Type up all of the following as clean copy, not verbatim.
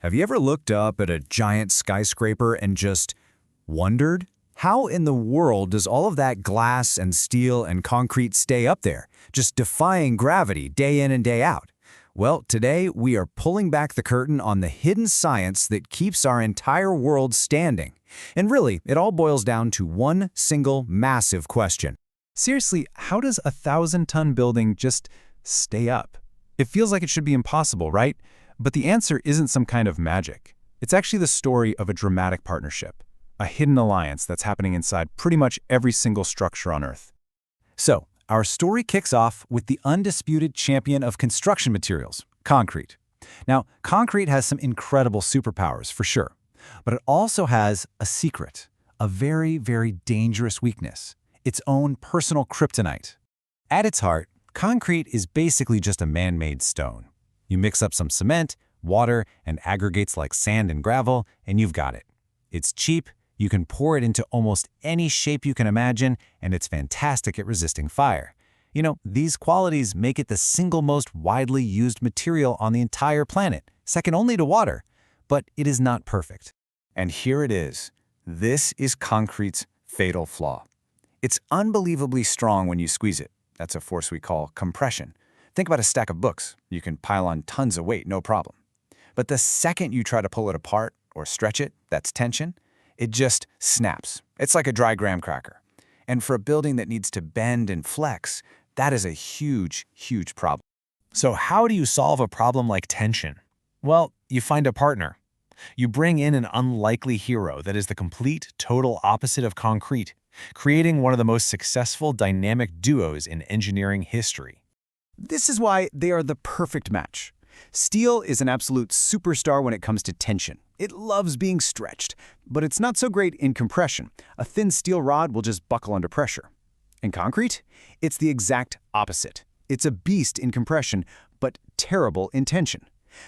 Have you ever looked up at a giant skyscraper and just wondered, how in the world does all of that glass and steel and concrete stay up there, just defying gravity day in and day out? Well, today we are pulling back the curtain on the hidden science that keeps our entire world standing. And really, it all boils down to one single massive question. Seriously, how does a 1,000-ton building just stay up? It feels like it should be impossible, right? But the answer isn't some kind of magic. It's actually the story of a dramatic partnership, a hidden alliance that's happening inside pretty much every single structure on Earth. So, our story kicks off with the undisputed champion of construction materials, concrete. Now, concrete has some incredible superpowers, for sure. But it also has a secret, a very, very dangerous weakness, its own personal kryptonite. At its heart, concrete is basically just a man-made stone. You mix up some cement, water, and aggregates like sand and gravel, and you've got it. It's cheap, you can pour it into almost any shape you can imagine, and it's fantastic at resisting fire. You know, these qualities make it the single most widely used material on the entire planet, second only to water. But it is not perfect. And here it is. This is concrete's fatal flaw. It's unbelievably strong when you squeeze it. That's a force we call compression. Think about a stack of books. You can pile on tons of weight, no problem. But the second you try to pull it apart or stretch it, that's tension, it just snaps. It's like a dry graham cracker. And for a building that needs to bend and flex, that is a huge, huge problem. So how do you solve a problem like tension? Well, you find a partner. You bring in an unlikely hero that is the complete, total opposite of concrete, creating one of the most successful dynamic duos in engineering history. This is why they are the perfect match. Steel is an absolute superstar when it comes to tension. It loves being stretched, but it's not so great in compression. A thin steel rod will just buckle under pressure. In concrete, it's the exact opposite. It's a beast in compression, but terrible in tension.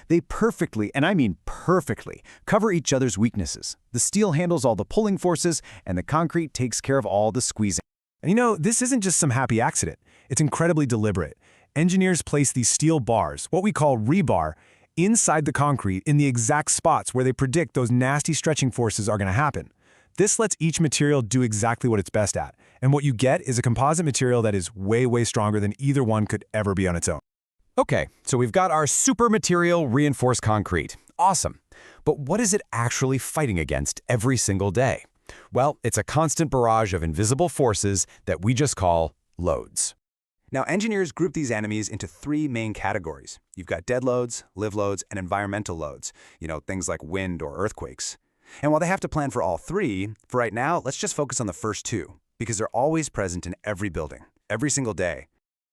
They perfectly, and I mean perfectly, cover each other's weaknesses. The steel handles all the pulling forces, and the concrete takes care of all the squeezing. And you know, this isn't just some happy accident. It's incredibly deliberate. Engineers place these steel bars, what we call rebar, inside the concrete in the exact spots where they predict those nasty stretching forces are going to happen. This lets each material do exactly what it's best at, and what you get is a composite material that is way, way stronger than either one could ever be on its own. Okay, so we've got our super material reinforced concrete. Awesome. But what is it actually fighting against every single day? Well, it's a constant barrage of invisible forces that we just call loads. Now, engineers group these enemies into three main categories. You've got dead loads, live loads, and environmental loads. You know, things like wind or earthquakes. And while they have to plan for all three, for right now, let's just focus on the first two, because they're always present in every building, every single day.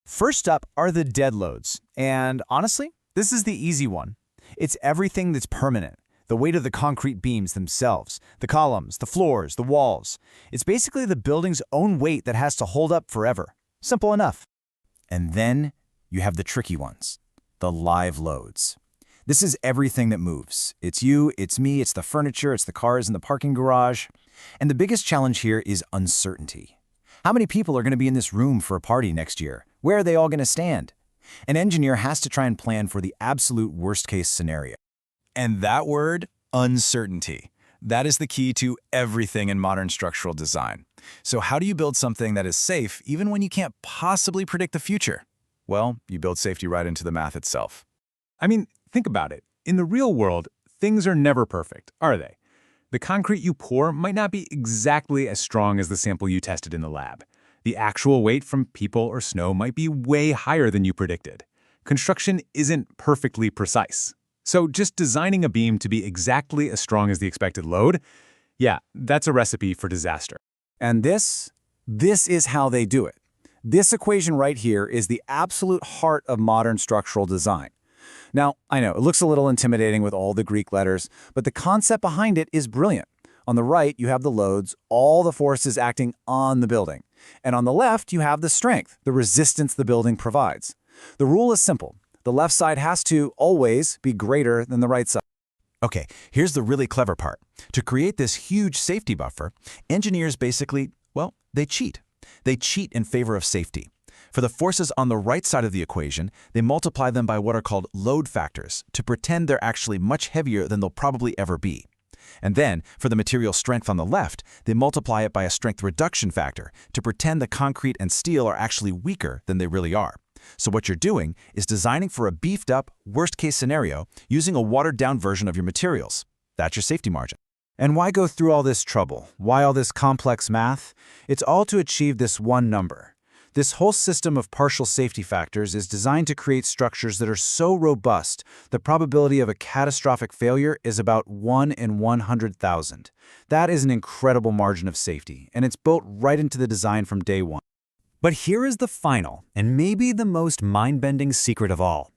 First up are the dead loads. And honestly, this is the easy one. It's everything that's permanent. The weight of the concrete beams themselves, the columns, the floors, the walls. It's basically the building's own weight that has to hold up forever. Simple enough. And then you have the tricky ones, the live loads. This is everything that moves. It's you, it's me, it's the furniture, it's the cars in the parking garage. And the biggest challenge here is uncertainty. How many people are going to be in this room for a party next year? Where are they all going to stand? An engineer has to try and plan for the absolute worst-case scenario. And that word, uncertainty, that is the key to everything in modern structural design. So how do you build something that is safe even when you can't possibly predict the future? Well, you build safety right into the math itself. I mean, think about it. In the real world, things are never perfect, are they? The concrete you pour might not be exactly as strong as the sample you tested in the lab. The actual weight from people or snow might be way higher than you predicted. Construction isn't perfectly precise. So just designing a beam to be exactly as strong as the expected load, yeah, that's a recipe for disaster. And this is how they do it. This equation right here is the absolute heart of modern structural design. Now, I know, it looks a little intimidating with all the Greek letters, but the concept behind it is brilliant. On the right, you have the loads, all the forces acting on the building. And on the left, you have the strength, the resistance the building provides. The rule is simple. The left side has to always be greater than the right side. Okay, here's the really clever part. To create this huge safety buffer, engineers basically, well, they cheat. They cheat in favor of safety. For the forces on the right side of the equation, they multiply them by what are called load factors to pretend they're actually much heavier than they'll probably ever be. And then, for the material strength on the left, they multiply it by a strength reduction factor to pretend the concrete and steel are actually weaker than they really are. So what you're doing is designing for a beefed-up, worst-case scenario using a watered-down version of your materials. That's your safety margin. And why go through all this trouble? Why all this complex math? It's all to achieve this one number. This whole system of partial safety factors is designed to create structures that are so robust, the probability of a catastrophic failure is about 1 in 100,000. That is an incredible margin of safety, and it's built right into the design from day one. But here is the final, and maybe the most mind-bending secret of all.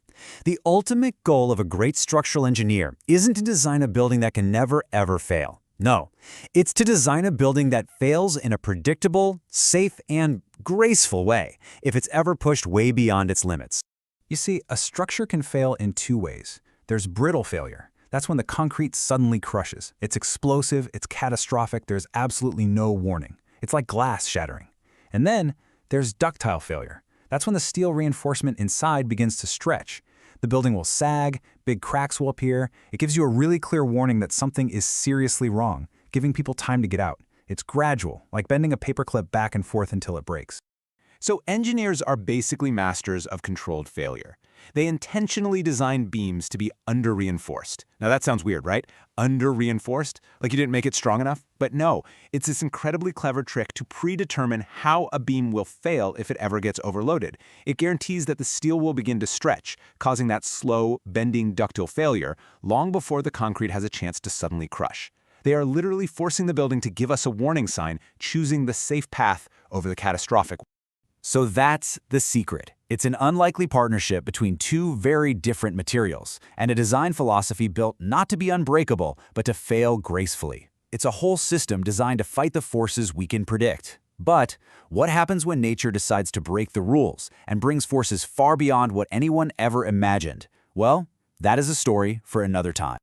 The ultimate goal of a great structural engineer isn't to design a building that can never, ever fail. No, it's to design a building that fails in a predictable, safe, and graceful way if it's ever pushed way beyond its limits. You see, a structure can fail in two ways. There's brittle failure. That's when the concrete suddenly crushes. It's explosive, it's catastrophic, there's absolutely no warning. It's like glass shattering. And then there's ductile failure. That's when the steel reinforcement inside begins to stretch. The building will sag, big cracks will appear. It gives you a really clear warning that something is seriously wrong, giving people time to get out. It's gradual, like bending a paperclip back and forth until it breaks. So engineers are basically masters of controlled failure. They intentionally design beams to be under-reinforced. Now that sounds weird, right? Under-reinforced? Like you didn't make it strong enough? But no, it's this incredibly clever trick to predetermine how a beam will fail if it ever gets overloaded. It guarantees that the steel will begin to stretch, causing that slow, bending ductile failure long before the concrete has a chance to suddenly crush. They are literally forcing the building to give us a warning sign, choosing the safe path over the catastrophic. So that's the secret. It's an unlikely partnership between two very different materials, and a design philosophy built not to be unbreakable, but to fail gracefully. It's a whole system designed to fight the forces we can predict. But what happens when nature decides to break the rules and brings forces far beyond what anyone ever imagined? Well, that is a story for another time.